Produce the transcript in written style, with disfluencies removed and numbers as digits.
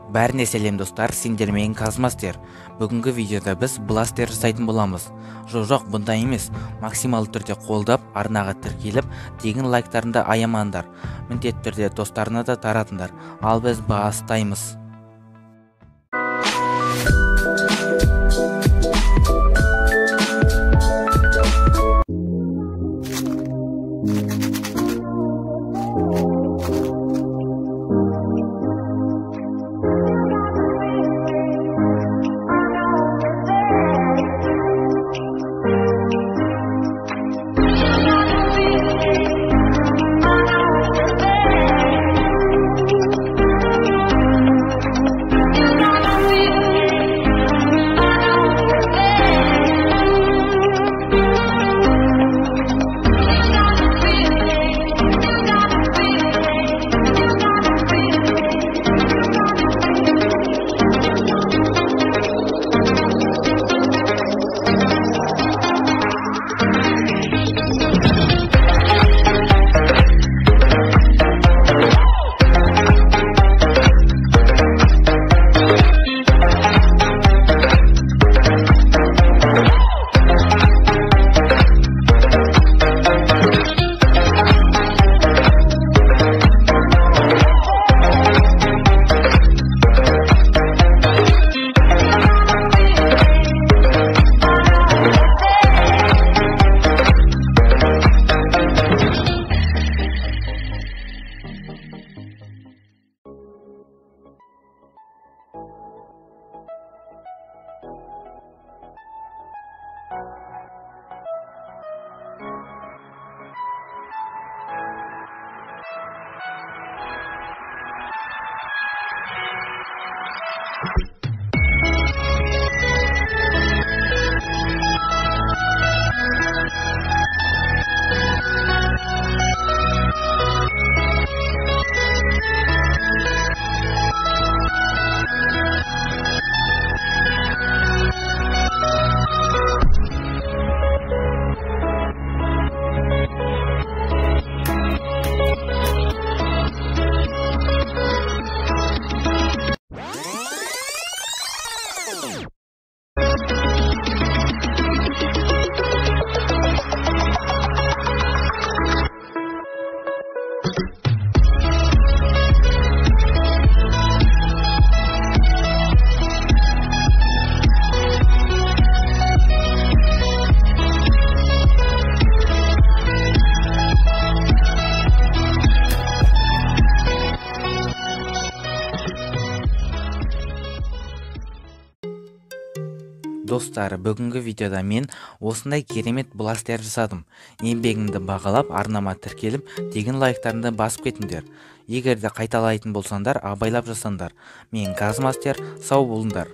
Бәріне сәлем достар, сендер менен Казмастер. Бүгінгі видеода біз бластер жасайтын боламыз. Жоқ, бұндай емес. Максималды түрде қолдап, арнаға тіркеліп, тегін лайктарында аямаңдар. Міндетті түрде достарына да таратыңдар. Ал біз бастаймыз. Достар, бүгінгі видеода мен осындай керемет бластер жасадым. Еңбегімді бағалап, арнама тіркеліп, тегін лайктарымды басып кетіңдер. Егер де қайталайтын болсаңдар, абайлап жасаңдар. Мен Казмастер, сау болыңдар.